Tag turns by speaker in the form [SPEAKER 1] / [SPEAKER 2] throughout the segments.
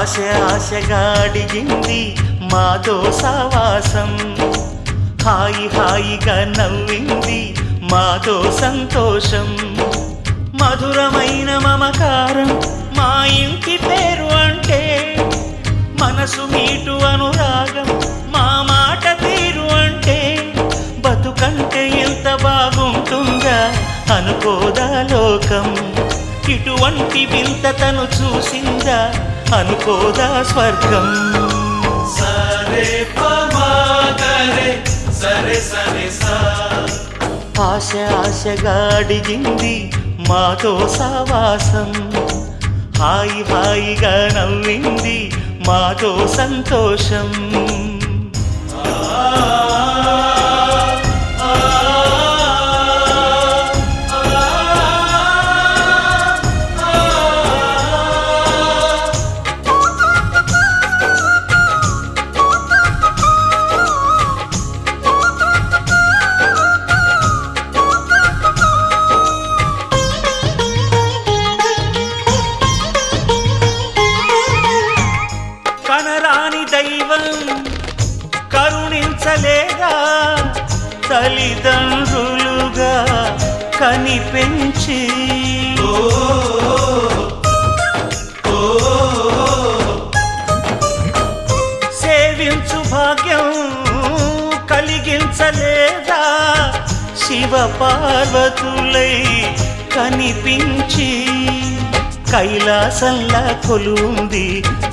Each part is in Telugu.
[SPEAKER 1] ఆశగా అడిగింది మాతో సావాసం, హాయిగా నవ్వింది మాతో సంతోషం. మధురమైన మమకారం మా ఇంటి పేరు అంటే, మనసు మీటు అనురాగం మా మాట తీరు అంటే, బతుకంటే ఎంత బాగుంటుందా అనుకోదా లోకం. ఇటువంటి వింత తను చూసిందా అనుకోదా స్వర్గం.
[SPEAKER 2] సరే పమా గరే సరే సరే సా.
[SPEAKER 1] ఆశగా అడిగింది మాతో సావాసం, హాయిగా నవ్వింది మాతో సంతోషం. కనరాని దైవం కరుణించలేదా, తల్లిదండ్రులుగా కనిపెంచి సేవించు భాగ్యం కలిగించలేదా, శివ పార్వతులై కనిపించి. కైలాసంలా కొలుంది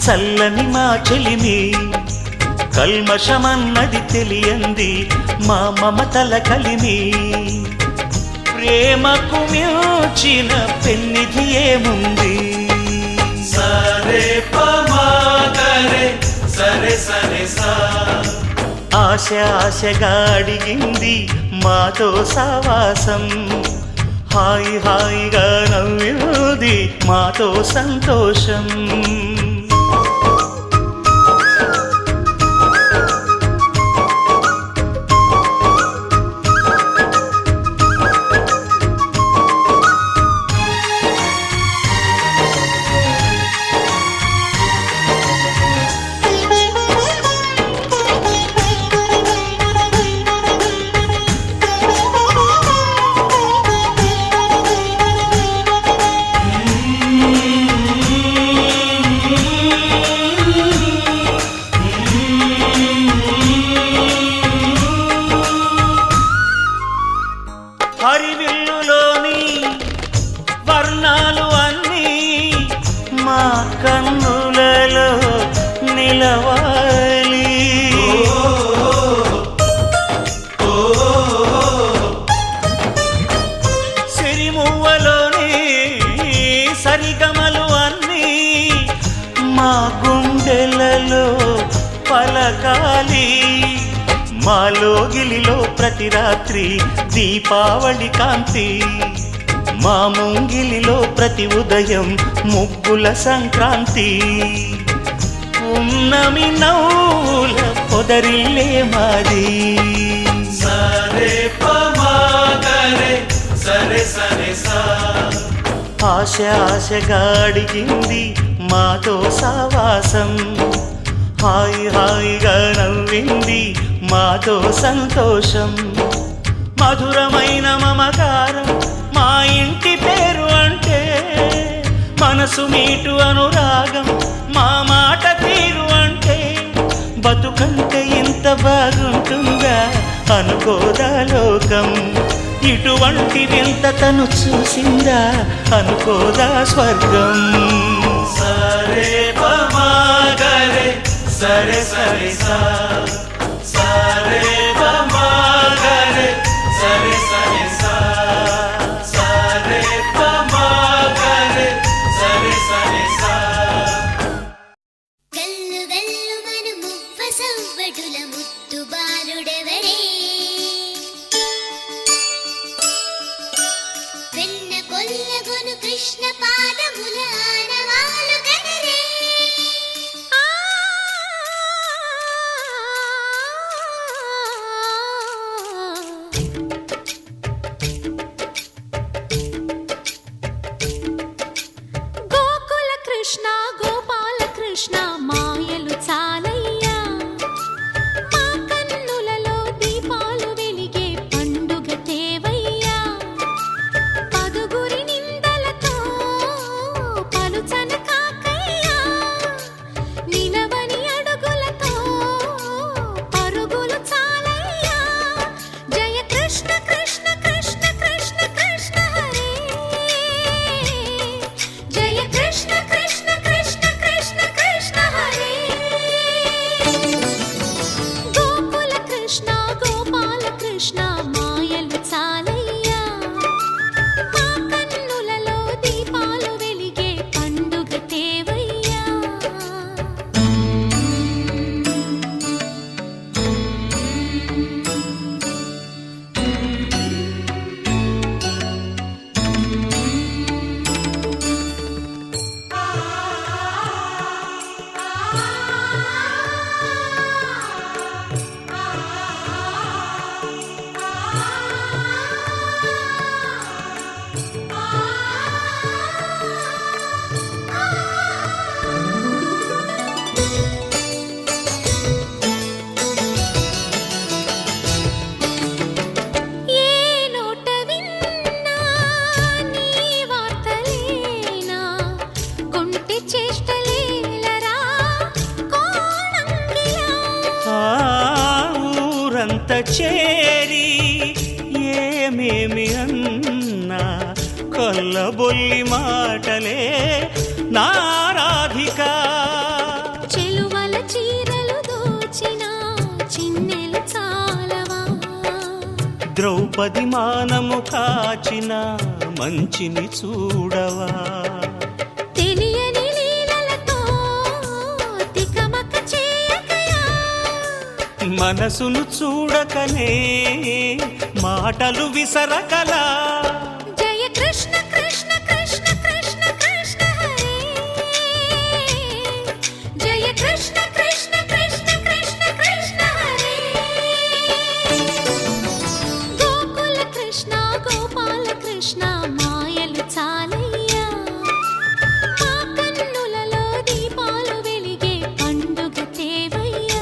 [SPEAKER 1] చల్లని మా చెలిమి, కల్మషమన్నది తెలియంది మా మమతల కలిమి. ప్రేమకు మించిన పెన్నిధి ఏముంది.
[SPEAKER 2] సరే పమా గరే సరే సరే సా.
[SPEAKER 1] ఆశగా అడిగింది మాతో సావాసం, హాయిగా నవ్వింది మాతో సంతోషం. హరివిల్లులోని వర్ణాలు అన్నీ మా కన్నులలో నిలవాలి. సిరిమువ్వలోని సరిగమలు అన్నీ మా గుండెలలో పలకాలి. మాలోగిలిలో ప్రతి రాత్రి దీపావళి కాంతి, మా ముంగిలిలో ప్రతి ఉదయం ముగ్గుల సంక్రాంతి. ఉన్నమి నవ్వుల పొదరిల్లే మాది.
[SPEAKER 2] సరే పమా గరే సరే సరే సా.
[SPEAKER 1] ఆశగా అడిగింది మాతో సావాసం, హాయిగా నవ్వింది మాతో సంతోషం. మధురమైన మమకారం మా ఇంటి పేరు అంటే, మనసు మీటు అనురాగం మా మాట తీరు అంటే, బతుకంటే ఇంత బాగుంటుందా అనుకోదా లోకం. ఇటువంటి వింత తను చూసిందా అనుకోదా స్వర్గం.
[SPEAKER 2] సరే పమా గరే సరే సరే సా. సరే పమా గరే సరే సరే సా. సరే పమా గరే సరే సరే సా.
[SPEAKER 3] గల్లు గల్లు మను మువ్వ సవ్వడుల ముత్తు బాలుడెవరే, వెన్న కొల్లగొను కృష్ణ పాదముల ఆనవాలు గనరే.
[SPEAKER 1] చేరి ఏమేమి అన్నా కొల్లబొల్లి మాటలే నారాధిక.
[SPEAKER 3] చెలువల చీరలు దోచిన చిన్నెలు చాలవా,
[SPEAKER 1] ద్రౌపది మానము కాచిన మంచిని చూడవా,
[SPEAKER 3] తెలియని లీలలతో తికమక చేయకయా,
[SPEAKER 1] మనసును చూడకనే మాటలు విసరకలా.
[SPEAKER 3] జయ కృష్ణ కృష్ణ కృష్ణ కృష్ణ కృష్ణ హరే, జయ కృష్ణ కృష్ణ కృష్ణ కృష్ణ కృష్ణ హరే. గోకుల కృష్ణ గోపాల కృష్ణ మాయలు చాలయ్యా, మా కన్నులలో దీపాలు వెలిగే పండుగ తేవయ్యా.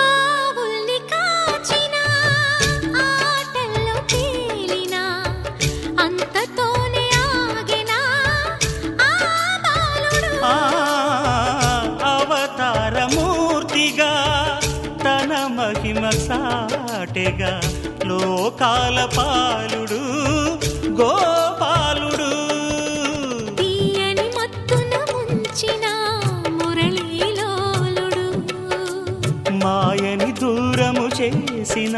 [SPEAKER 3] ఆవుల్ని కాచిన ఆటల్లో తేలిన అంతతోనే ఆగిన ఆ బాలుడు,
[SPEAKER 1] ఆ అవతారమూర్తిగా తన మహిమ సాటెగా లోకాల పాలుడు గోపాలుడు.
[SPEAKER 3] తీయని మత్తున ముంచిన మురళీలోలుడు,
[SPEAKER 1] మాయని దూరము చేసిన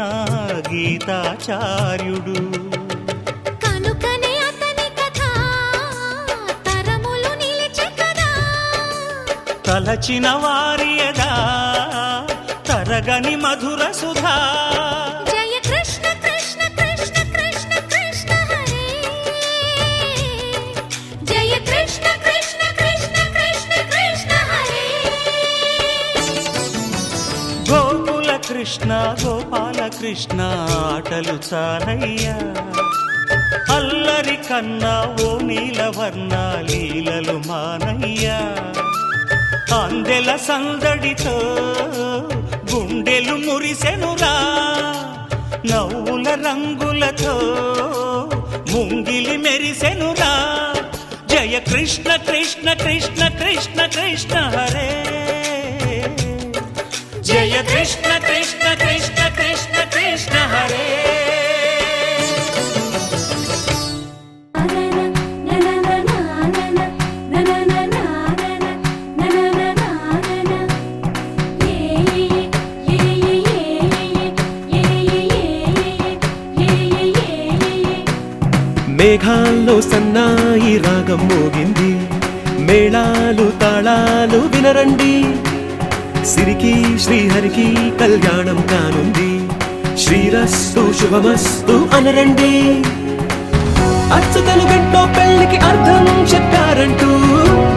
[SPEAKER 1] గీతాచార్యుడు.
[SPEAKER 3] కనుకనే అతని కథ తరములు నిలిచె కదా,
[SPEAKER 1] తలచిన వారియదా తరగని మధుర సుధా.
[SPEAKER 3] జయ కృష్ణ కృష్ణ కృష్ణ కృష్ణ కృష్ణ హరే, జయ కృష్ణ కృష్ణ కృష్ణ కృష్ణ కృష్ణ హరే.
[SPEAKER 1] గోకుల కృష్ణ గోపాల కృష్ణ ఆటలు చాలయ్యా, అల్లరి కన్నా ఓ నీలవర్ణ లీలలు మానయ్యా. అందెల సందడితో గుండెలు మురిసెనురా, నవ్వుల రంగులతో ముంగిలి మెరిసెనురా. జయ కృష్ణ కృష్ణ కృష్ణ కృష్ణ కృష్ణ హరే, జయ కృష్ణ కృష్ణ కృష్ణ కృష్ణ కృష్ణ హరే.
[SPEAKER 2] మేఘాల్లో సన్నాయి రాగం మోగింది, మేళాలు తాళాలు వినరండి, సిరికి శ్రీహరికి కళ్యాణం కానుంది, శ్రీరస్తు శుభమస్తు అనరండి. అచ్చతలు గంటో పెళ్లికి అర్థం చెప్పారంటూ,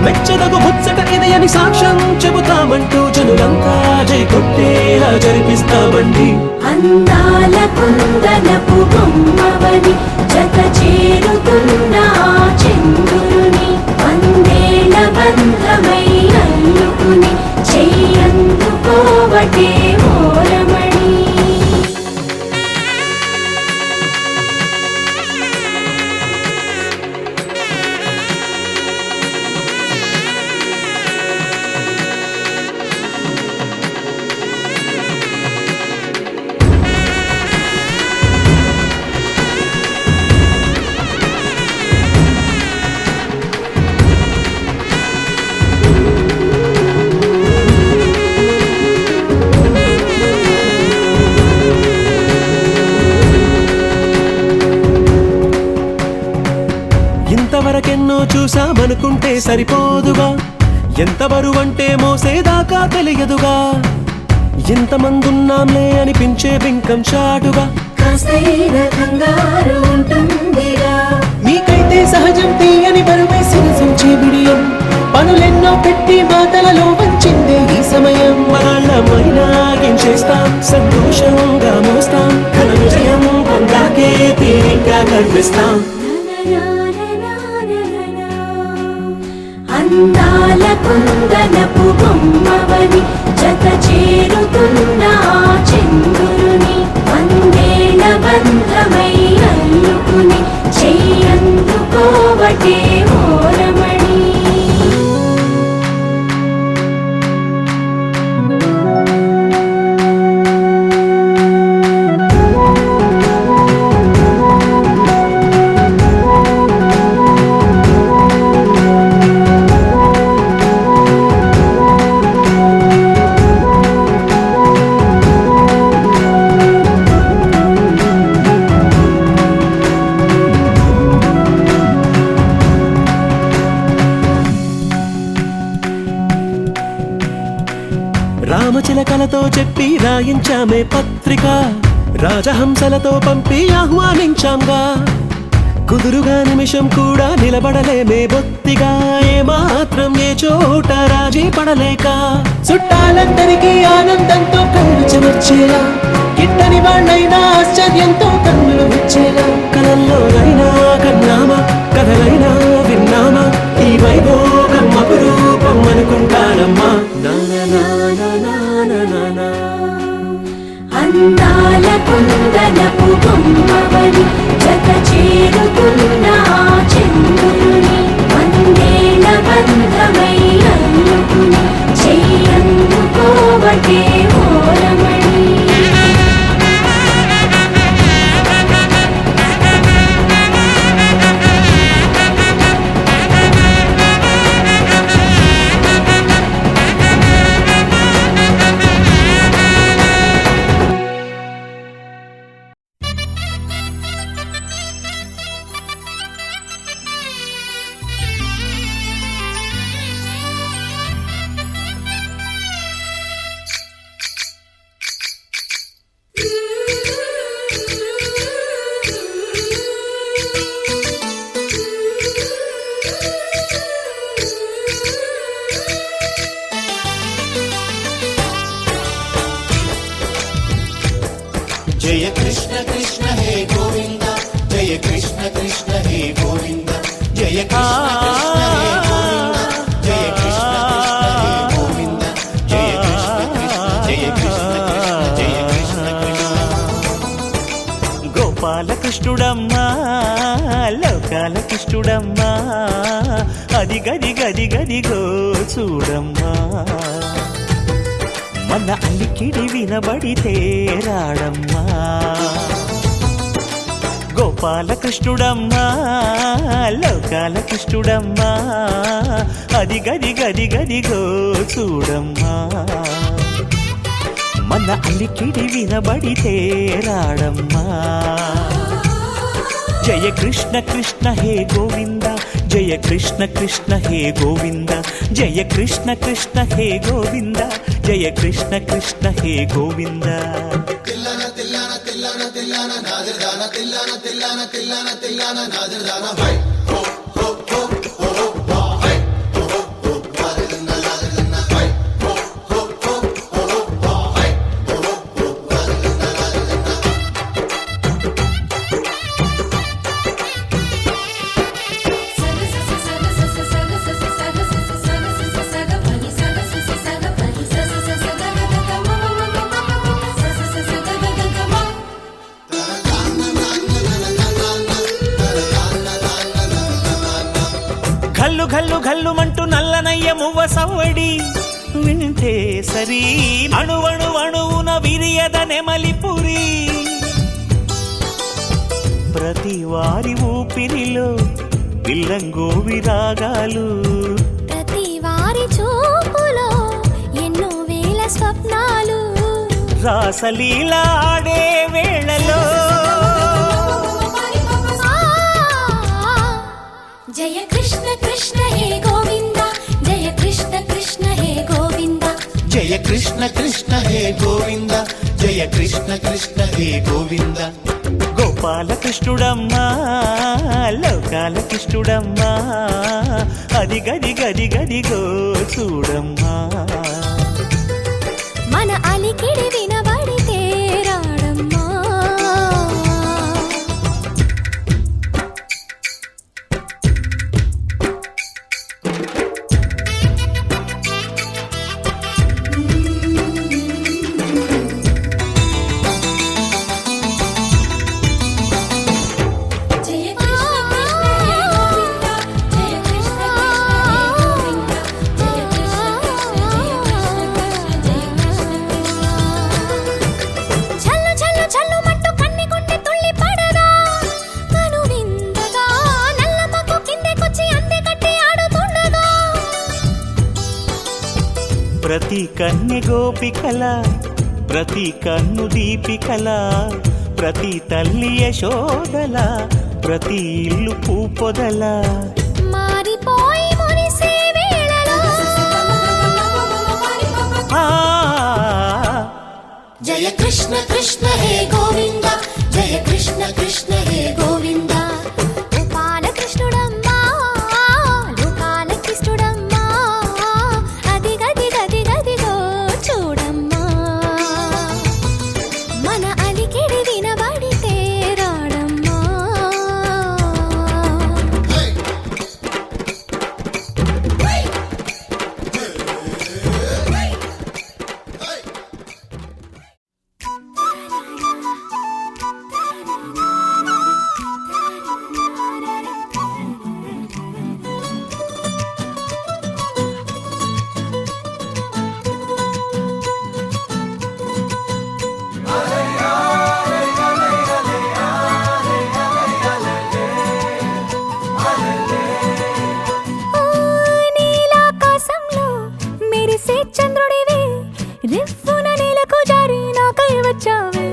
[SPEAKER 2] మెచ్చదగు ముచ్చట ఇది అని సాక్ష్యం చెబుతామంటూ, జనులంతా జై కొట్టేలా జరిపిస్తామండి.
[SPEAKER 4] అందాల కుందనపు బొమ్మవని జత చేరుతున్న ఆ చంద్రుని, వందేళ్ల బంధమై అల్లుకుని చెయ్యందుకోవటే మోరమణి.
[SPEAKER 2] ఇంతవరకెన్నో చూసామనుకుంటే సరిపోదుగా, ఎంత బరువంటే మోసేదాకా తెలియదుగా, ఇంతమందున్నాంలే అనిపించే బింకం చాటుగా,
[SPEAKER 4] కాస్తైన కంగారు ఉంటుందిగా.
[SPEAKER 2] మీకైతే సహజం తీయని బరువై సిరసించే విడియం, పనులెన్నో పెట్టి మాటలలో వంచిందే ఈ సమయం. వాళ్ళమైనా ఏం చేస్తాం, సంతోషంగా మోస్తాం, ఘన విజయం పొందాకే తీరిగ్గా కనిపిస్తాం.
[SPEAKER 4] అందాల కుందనపు బొమ్మవని జత చేరుతున్న ఆ చంద్రుని వందేళ్ల బంధమై అల్లుకుని చెయ్యందుకోవటే ఓరమణి.
[SPEAKER 2] రామచిలకలతో చెప్పి రాయించామే పత్రిక, రాజహంసలతో పంపి ఆహ్వానించాంగా. కుదురుగా నిమిషం కూడా నిలబడలేమే బొత్తిగా, ఏమాత్రం ఏ చోట రాజీ పడలేక. చుట్టాలందరికీ ఆనందంతో కళ్ళు చెమర్చేలా, గిట్టని వాళ్ళైనా ఆశ్చర్యంతో కన్నులు వచ్చేలా. కలల్లోనైనా కన్నామా, కథలైనా విన్నామా, ఈ వైభోగం అపురూపం అనుకుంటానమ్మా.
[SPEAKER 4] అందాల కుందనపు బొమ్మవని జత చేరుతున్న ఆ చంద్రుని వందేళ్ల బంధమై అల్లుకుని చెయ్యందుకోవటే ఓరమణి.
[SPEAKER 1] జయ కృష్ణ కృష్ణ హే గోవింద, జయ కృష్ణ కృష్ణ హే గోవింద, జయ కృష్ణ కృష్ణ హే గోవింద, జయ కృష్ణ కృష్ణ హే గోవింద, జయ కృష్ణ కృష్ణ జయ కృష్ణ కృష్ణ జయ కృష్ణ కృష్ణ.
[SPEAKER 5] గోపాలకృష్ణుడమ్మా లోకాల కృష్ణుడమ్మా, అది గది గది గదిగో చూడమ్మా. మన అలికిడి వినబడితే రాడమ్మా. గోపాలకృష్ణుడమ్మా లోకాల కృష్ణుడమ్మా, అది గది గది గదిగో చూడమ్మా. మన అలికిడి వినబడితే రాడమ్మా. జయ కృష్ణ కృష్ణ హే గోవింద, జయ కృష్ణ కృష్ణ హే గోవింద, జయ కృష్ణ కృష్ణ హే గోవింద, జయ కృష్ణ కృష్ణ హే గోవింద.
[SPEAKER 1] తిల్లన తిల్లన తిల్లన తిల్లన నాదిర్దాన తిల్లన తిల్లన తిల్లన తిల్లన నాదిర్దాన హై హో హో హో హో హో హై హో హో నాదిర్దాన నాదిర్దాన హై హో హో హో హో హో హై హో హో నాదిర్దాన నాదిర్దాన.
[SPEAKER 5] ఘల్లు ఘల్లు ఘల్లుమంటూ నల్లనయ్య మువ్వ సవ్వడి వింటే సరి, అణువణు అణువున విరియద నెమలిపురి. ప్రతి వారి ఊపిరిలో పిల్లంగో విరాగాలు,
[SPEAKER 3] ప్రతి వారి చూపులో ఎన్నో వేల స్వప్నాలు.
[SPEAKER 5] రాసలీల ఆడే వేళలో
[SPEAKER 3] జయ కృష్ణ కృష్ణ హే గోవింద, జయ కృష్ణ కృష్ణ హే గోవింద,
[SPEAKER 1] జయ కృష్ణ కృష్ణ హే గోవింద, జయ కృష్ణ కృష్ణ హే గోవింద.
[SPEAKER 5] గోపాలకృష్ణుడమ్మా లోకాలకృష్ణుడమ్మా అది గది గది గదిగో చూడమ్మా
[SPEAKER 3] మన అలికిడి వినబడితే రాడమ్మా జయ కృష్ణ
[SPEAKER 5] ప్రతి కన్నె గోపికల ప్రతి కన్ను దీపికల ప్రతి తల్లి యశోదల ప్రతి ఇల్లు పూపొదల
[SPEAKER 3] మారిపోయి మురిసే వేళలో జయ కృష్ణ కృష్ణ హే గోవింద జయ కృష్ణ కృష్ణ హే గోవింద గోపాల కృష్ణుడమ్మా లోకాల కృష్ణుడమ్మా అది గది గది గదిగో చూడమ్మా మన అలికిడి వినబడితే రాడమ్మా నీలాకాశంలో మెరిసే చంద్రుడివి రివ్వున నేలకు జారి నాకై వచ్చావే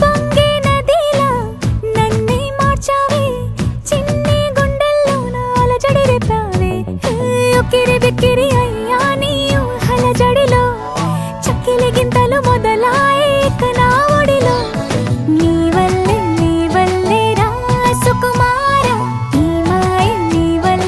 [SPEAKER 3] పొంగే నదిలా నన్నే మార్చావే చిన్ని గుండెల్లో నాల జడి రేపావే ఉక్కిరి బిక్కిరి అయ్యా నీ ఊహల జడిలో చక్కిలి గింతలు మొదలాయే ఇక నా ఒడిలో నీ వల్లే రా సుకుమార ఈ మాయ నీ వల్లే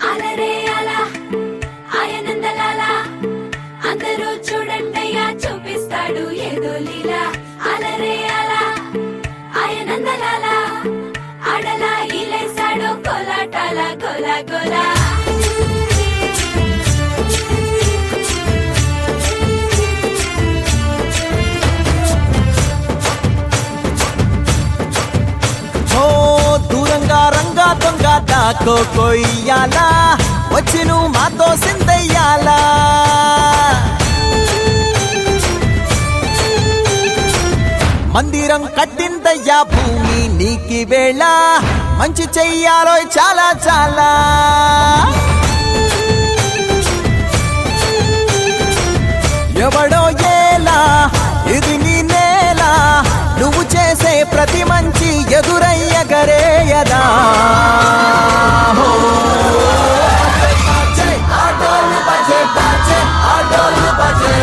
[SPEAKER 3] అలరే అలా ఆయనందలాల అందరూ చూడండయ్యా చూపిస్తాడు ఏదో లీలా అలరే అలా ఆయనందలాల ఆడలా ఈలేశాడు కోలాటాల గోలా గోలా
[SPEAKER 6] ఓ దూరంగా రంగా దొంగ దాకో కొయ్యాలా వచ్చి నువ్వు మాతో సిందయ్యాలా మందిరం కట్టిందయ్యా భూమి నీకి వేళ మంచి చెయ్యాలో చాలా చాలా ఎవడో ఏలా ఇది నీ నేల నువ్వు చేసే ప్రతి మంచి ఎదురయ్యగరేయదా ఆటోలు బజే బాజే ఆటోలు బజే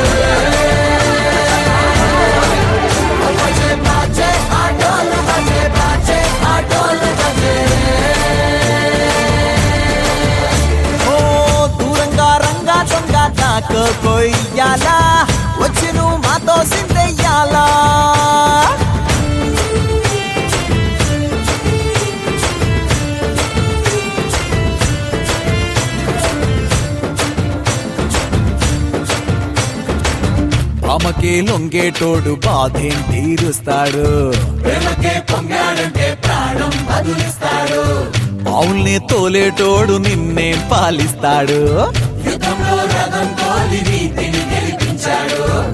[SPEAKER 6] ఆటోలు బజే బాజే ఆటోలు బజే ఓ దూరంగా రంగా దొంగ దాకో కొయ్యాలా వచ్చి నువ్వు మాతో సిందెయ్యాలా అమ్మకే లొంగేటోడు బాధేం తీరుస్తాడు పావుల్ని తోలేటోడు నిన్నేం పాలిస్తాడు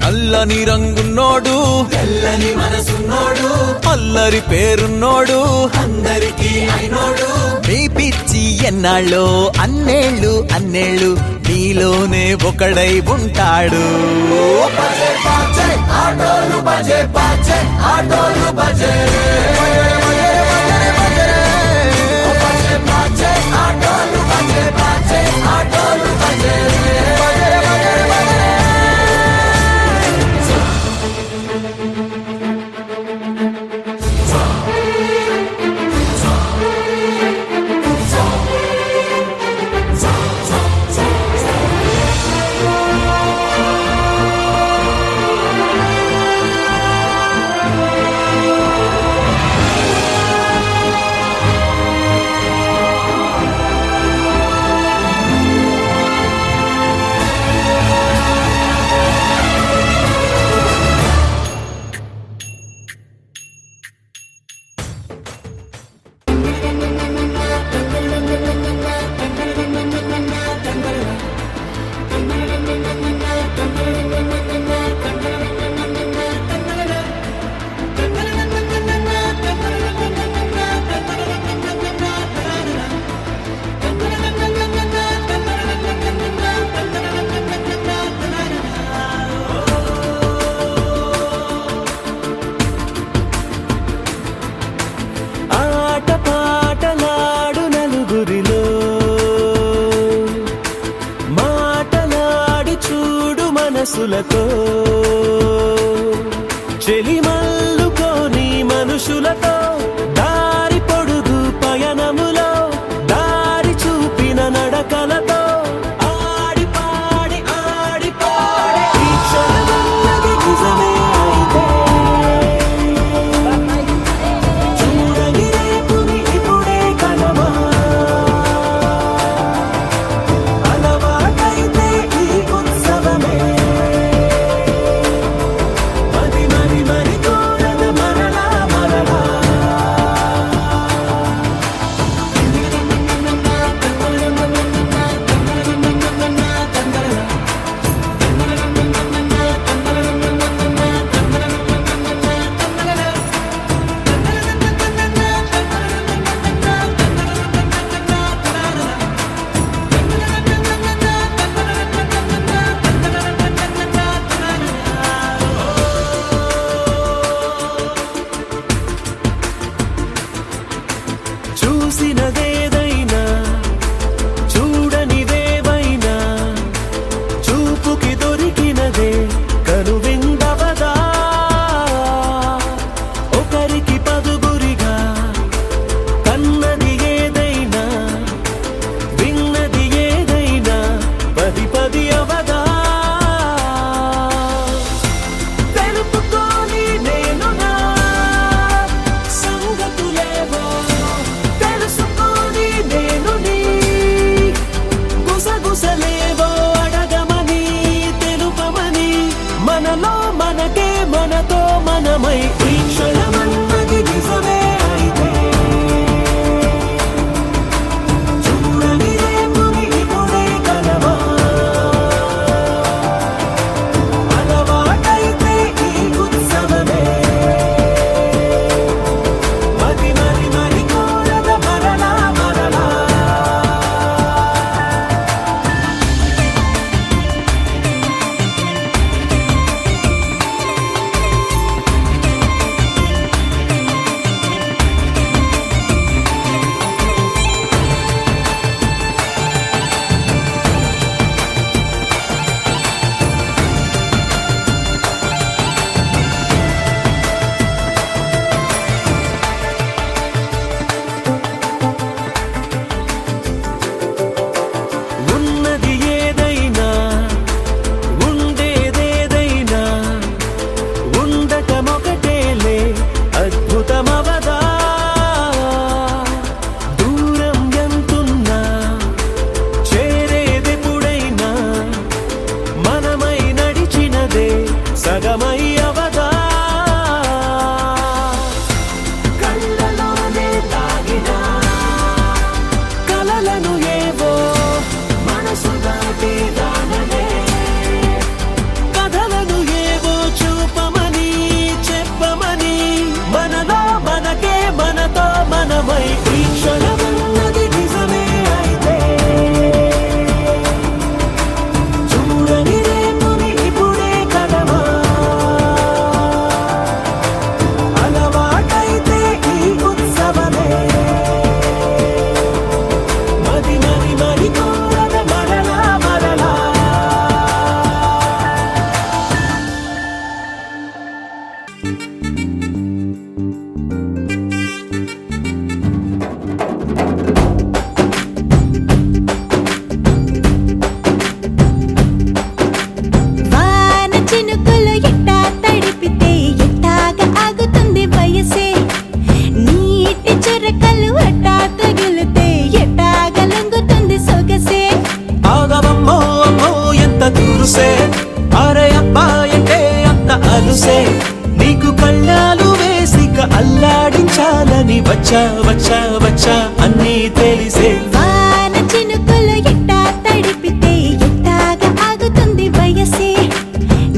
[SPEAKER 6] నల్లని రంగున్నోడు తెల్లని మనసున్నోడు అల్లరి పేరున్నోడు అందరికీ అయినోడు మీ పిచ్చి ఎన్నాళ్ళో అన్నేళ్ళు అన్నేళ్ళు నీలోనే ఒకడై ఉంటాడు ఆటోలు బజే బాజే ఆటోలు బజే ఆటోలు బజే బాజే ఆటోలు బజే మనసులతో చెలిమల్లుకోని మనుషులతో దారి పొడుగు పయనములో దారి చూపిన నడకలతో ఆడి పాడి ఈ క్షణమన్నది నిజమే అయితే చూడని రేపుని ఇప్పుడే కలమా అలవాటైతే ఈ ఉత్సవమే మరి మరి మరి
[SPEAKER 2] కురుసే అరే అబ్బాయంటే అంత అలుసే నీకు కళ్ళాలు వేసిక అల్లాడించాలని వచ్చా వచ్చా వచ్చా అన్నీ తెలిసే
[SPEAKER 3] వాన చినుకులు ఎట్టా తడిపితే ఎట్టాగా ఆగుతుంది వయసే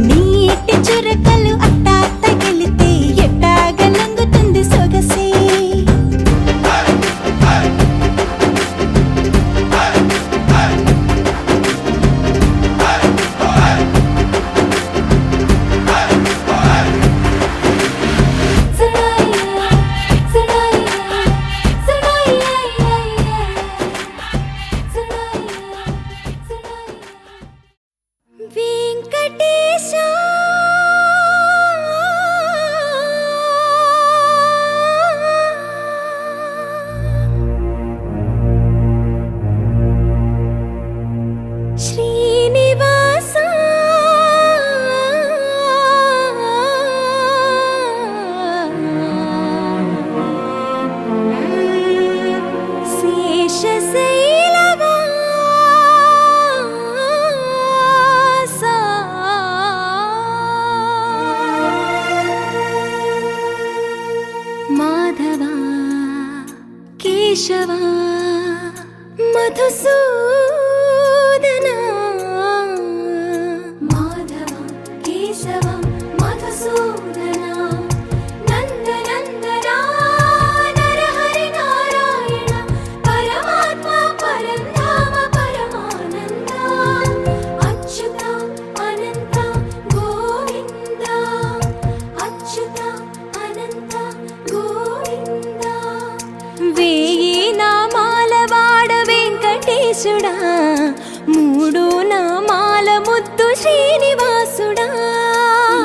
[SPEAKER 3] నీటి చురకలు అట్టా తగిలితే ఎట్టాగా లంగుతుంది సొగసే వెంకటేశా శ్రీనివాసా శేషశైలవాసా మాధవా కేశవా మధుసూదనా మాధవ కేశవ మధుసూదనా నందనందనా నరహరి నారాయణ పరమాత్మ పరంధామ పరమానంద అచ్యుత అనంత గోవింద అచ్యుత అనంత గోవింద వేయి నామాల వాడ వెంకటేశుడా మూడు నామాల ముద్దు శ్రీనివాసుడా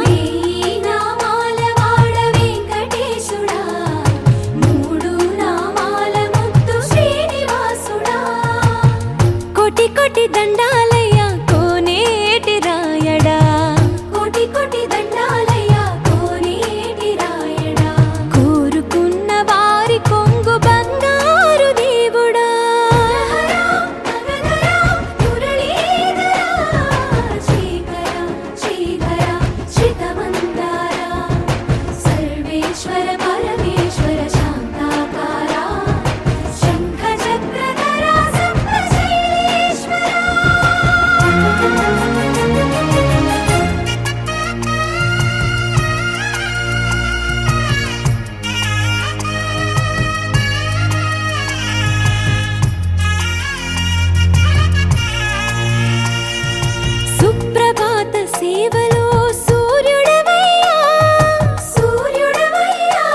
[SPEAKER 3] వేయి నామాల వాడ వెంకటేశుడా మూడు నామాల ముద్దు శ్రీనివాసుడా కోటి కోటి దండాలయ్యా కోనేటి రాయడా కోటి కోటి దండాలయ్యా కోనేటి రాయడా కోరుకున్న వారి కొంగు బంగారు దేవుడా శ్రీకర శ్రీధర శ్రితమందార సర్వేశ్వర పరమేశ్వర శాంతాకార శంఖ చక్రధర సప్తశైలేశ్వర సుప్రభాత సేవలో సూర్యుడవయ్యా సూర్యుడవయ్యా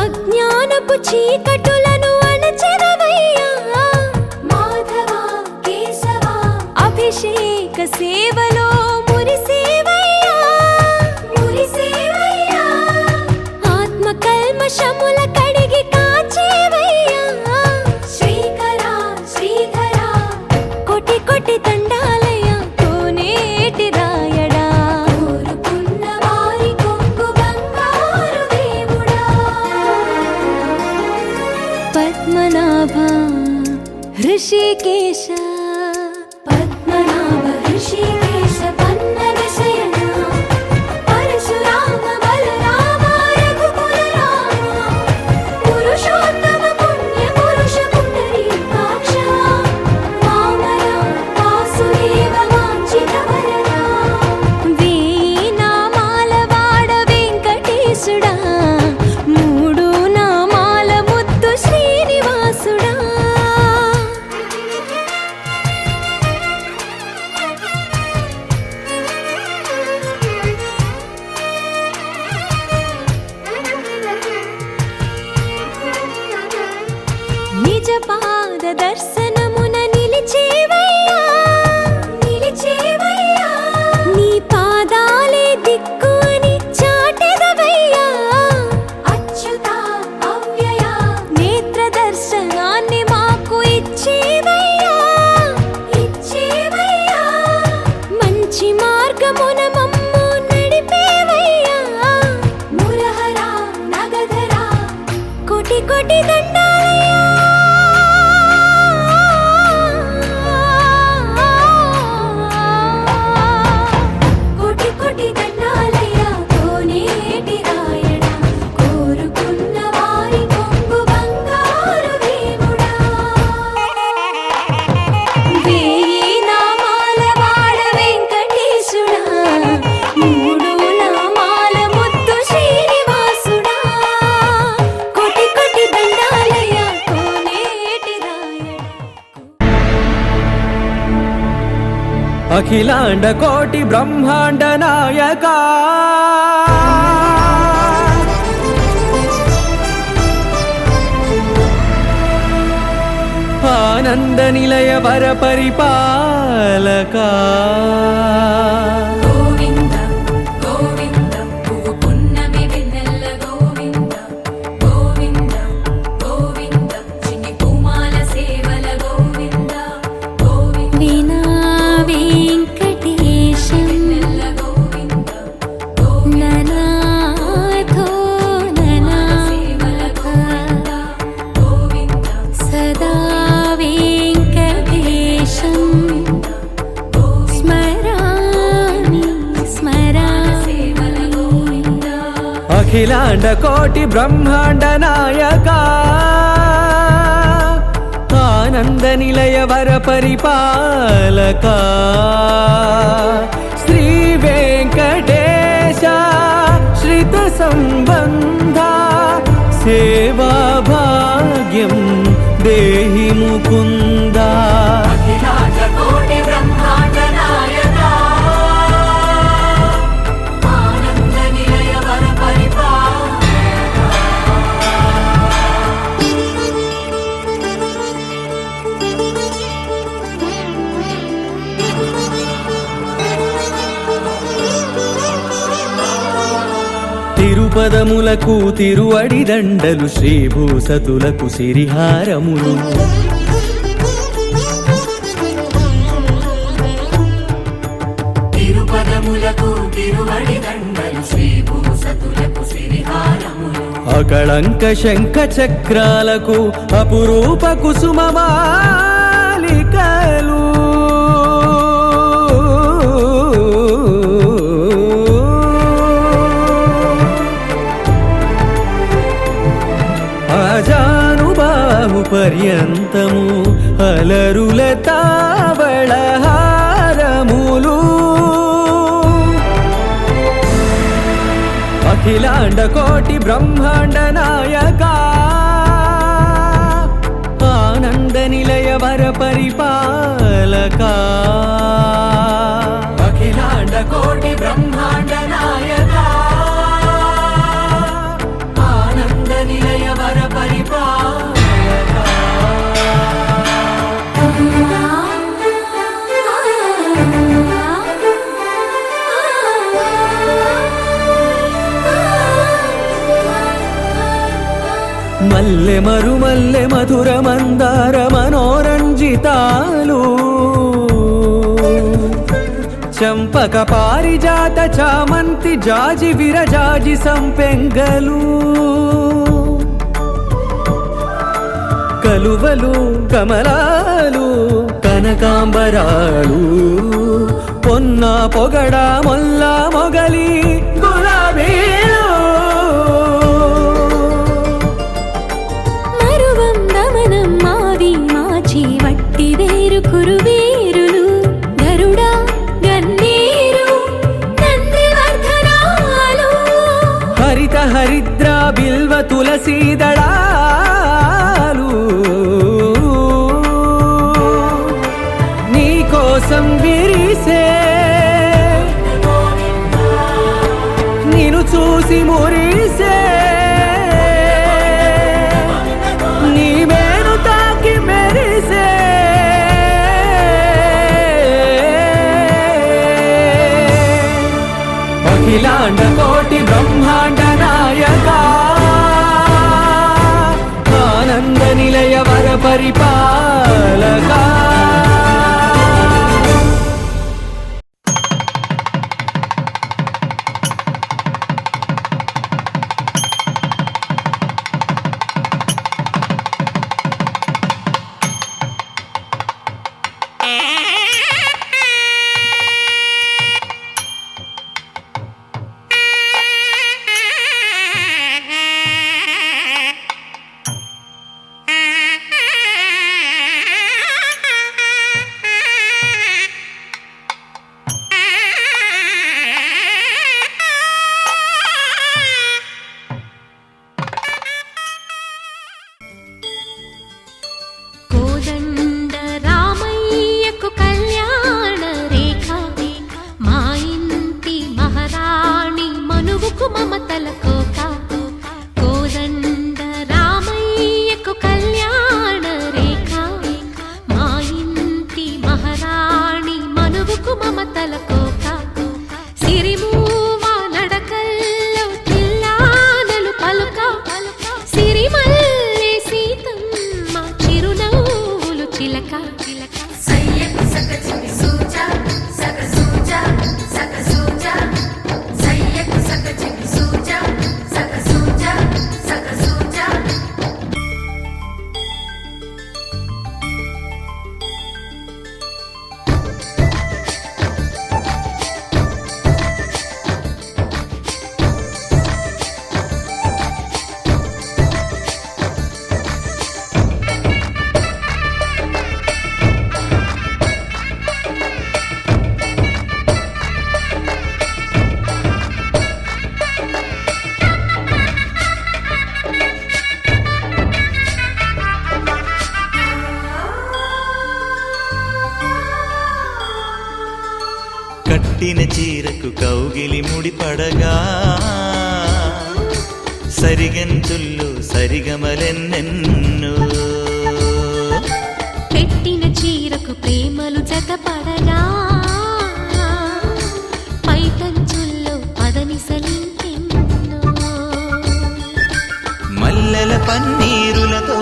[SPEAKER 3] అజ్ఞానపు చీకటులను అణచెదవయ్యా మాధవ కేశవ అభిషేక సేవలో మురిసేవయ్యా మురిసేవయ్యా ఆత్మ కల్మషముల కడిగి కాచేవయ్యా శ్రీకర శ్రీధర కోటి కోటి దండాలయ్యా కోనేటి రాయడా కోరుకున్న వారి కొంగు బంగారు దేవుడా పద్మనాభ హృషికేశ పద్మనాభ హృషికేశ పన్నగ శయన పరశురామ బలరామ రఘుకుల రామ పురుషోత్తమ పుణ్య పురుష పుండరీకాక్ష వామన వాసుదేవ వాంఛిత వరదా వేయి నామాల వాడ వెంకటేశుడా మూడు నామాల ముద్దు శ్రీనివాసుడా
[SPEAKER 2] అఖిలాండ కోటి బ్రహ్మాండ నాయక ఆనంద నిలయ వర పరిపాలక
[SPEAKER 3] గోవింద గోవింద పువ్వు పున్నమి వెన్నెల గోవింద గోవింద గోవింద చిన్ని పూమాల సేవల గోవింద గోవింద వీణా వెంకటేశం వెన్నెల గోవింద ననాథో ననా సేవల గోవింద గోవింద సదా వెంకటేశం స్మరామి స్మరామి గోవింద
[SPEAKER 2] అఖిలాండ కోటి బ్రహ్మాండ నాయక ఆనంద నిలయ వర పరిపాలక శ్రీ వెంకటేశ శ్రిత సంబంధ సేవా భాగ్యం దేహి ముకుంద
[SPEAKER 6] అఖిలాండ కోటి బ్రహ్మాండ నాయక ఆనంద నిలయ వర
[SPEAKER 2] తిరుపదములకు తిరువడి దండలు శ్రీభూసతులకు సిరిహారములు
[SPEAKER 6] తిరుపదములకు తిరువడి దండలు శ్రీభూసతులకు సిరిహారములు
[SPEAKER 2] అకళంక శంఖ చక్రాలకు అపురూప కుసుమమాలికలు అజానుబాహు పర్యంతము అలరుల తావళహారములు అఖిలాండ కోటి బ్రహ్మాండ నాయక ఆనంద నిలయ వర పరిపాలక అఖిలాండ కోటి బ్రహ్మాండ నాయక ఆనంద నిలయ వర పరిపాలక మల్లె మరుమల్లె మధుర మందార మనోరంజితాలు చంపక పారిజాత చామంతి జాజి విరజాజి సంపెంగలు కలువలు కమలాలు కనకాంబరాలు పొన్న పొగడ మొల్ల మొగలి గులాబీలు
[SPEAKER 3] మరువం దమనం మావి మాచి వట్టి వేరు కురువీరులు గరుడ గన్నేరు నందివర్ధనాలు
[SPEAKER 2] హరిత హరిద్ర బిల్వ తులసీ దళాలు నీ కోసం విరిసే నిన్ను చూసి మురిసే నీ మేను తాకి మెరిసే అఖిలాండ కోటి బ్రహ్మాండ నాయక ఆనంద నిలయ వర పరిపాలక
[SPEAKER 3] మహారాణి మనువుకు మమతల కోక సిరిమూవ నడకల్లో తిల్లానలు పలుక సిరిమల్లె సీతమ్మ చిరునవ్వులు చిలక సయ్యకు సకచిమి సూజా సక సూజా సక సూజా సయ్యకు సకచిమి సూజా సక సూజా సక సూజా
[SPEAKER 5] కట్టిన చీరకు కౌగిలి ముడిపడగా సరిగంతుల్లో సరిగమలెన్నెన్నో
[SPEAKER 3] పెట్టిన చీరకు ప్రేమలు జతపడగా పైకంచుల్లో పదనిసలింకెన్నో
[SPEAKER 5] మల్లెల పన్నీరులతో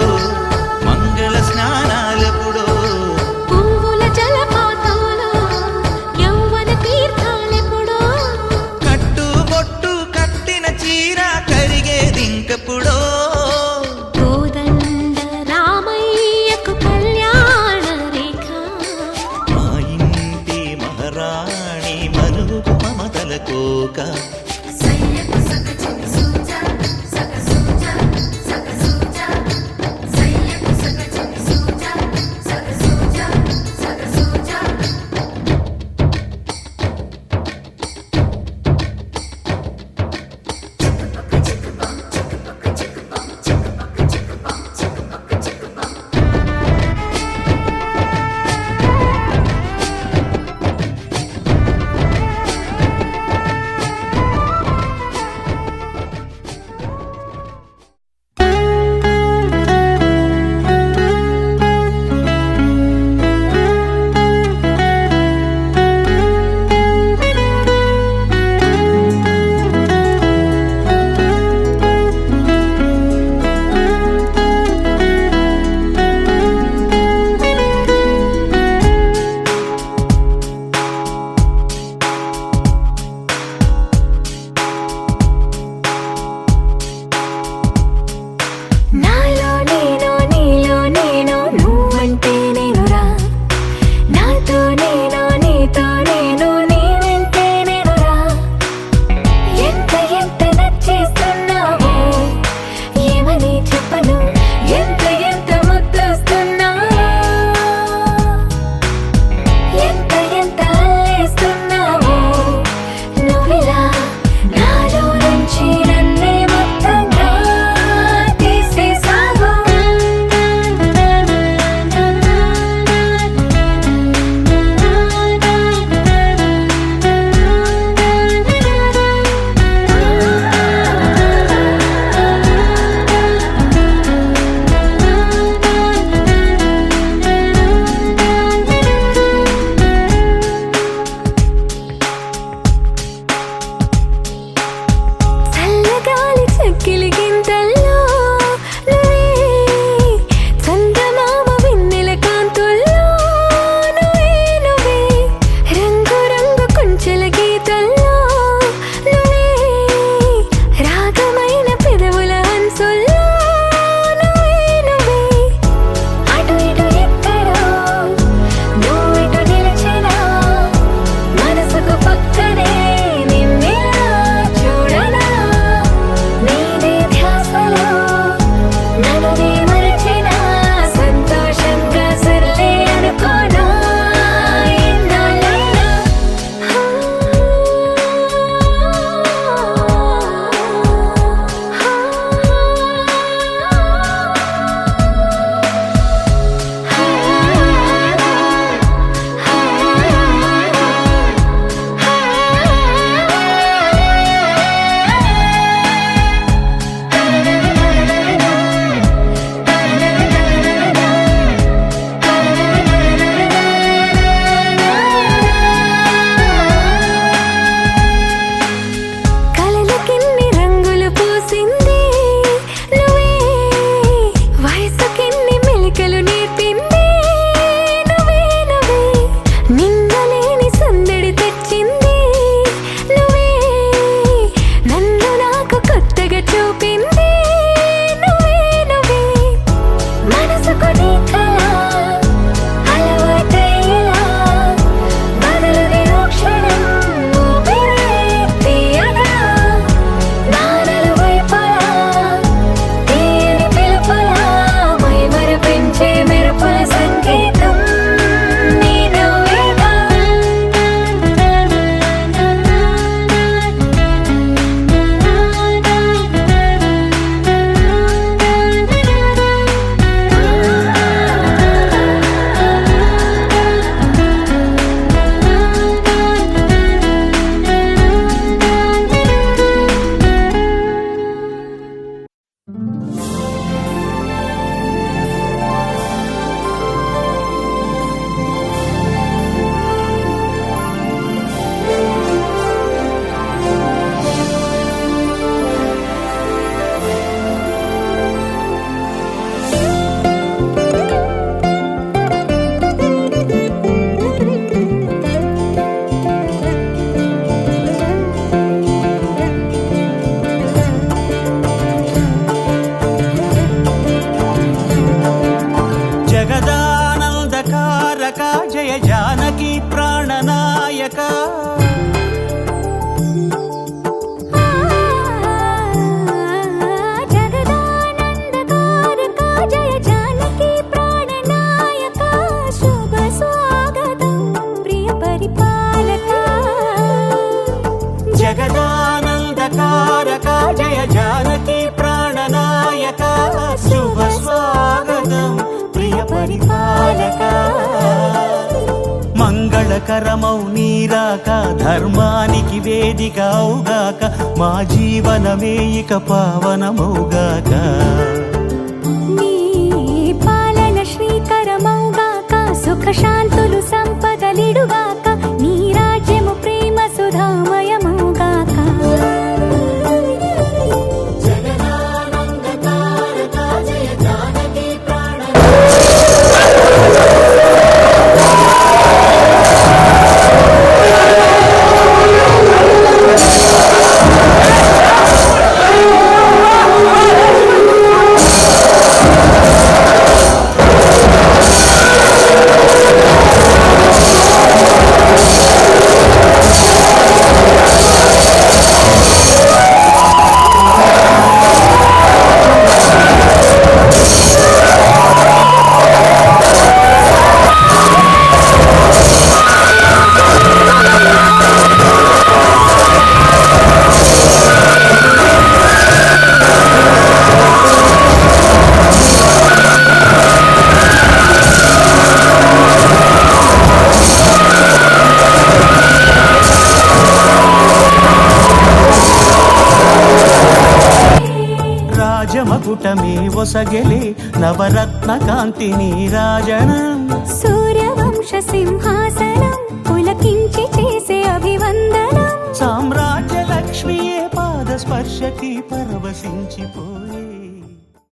[SPEAKER 5] మంగళ స్నానాలెప్పుడో
[SPEAKER 3] పువ్వుల జలపాతంలో యౌవన తీర్థాలెప్పుడో
[SPEAKER 5] కట్టుబొట్టు కట్టిన చీర కరిగేదింకప్పుడో
[SPEAKER 3] కోదండ రామయ్యకు కళ్యాణ రేఖ
[SPEAKER 5] మా ఇంటి మహారాణి మనువుకు మమతల కోక
[SPEAKER 3] సయ్యకు సకచిమి సూజా సక సూజా సక సూజా సయ్యకు సకచిమి సూజా సక సూజా సక సూజా
[SPEAKER 5] జానకి ప్రాణనాయక
[SPEAKER 3] జగదానందకారక జయ జానకి ప్రాణనాయక శుభ స్వాగతం ప్రియ పరిపాలక
[SPEAKER 5] జగదానందకారక జయ జానకి ప్రాణనాయక శుభ స్వాగతం ప్రియ పరిపాలక మంగళకరమౌ నీరాక ధర్మానికి వేదిక అవుగాక మా జీవనమే ఇక పావనమౌగాక
[SPEAKER 3] నీ పాలన శ్రీకరమౌగాక సుఖ శాంతులు సంపదలిడుగాక నీ రాజ్యము ప్రేమ సుధామయమౌగాక
[SPEAKER 6] జగదానందకారక జయ జానకి ప్రాణ
[SPEAKER 5] రాజమకుటమే ఒసగెలే నవరత్న కాంతి నీరాజనం
[SPEAKER 3] సూర్యవంశ సింహాసనం పులకించి చేసే అభివందనం
[SPEAKER 5] సామ్రాజ్య లక్ష్మియే పాద స్పర్శకి పరవశించిపోయే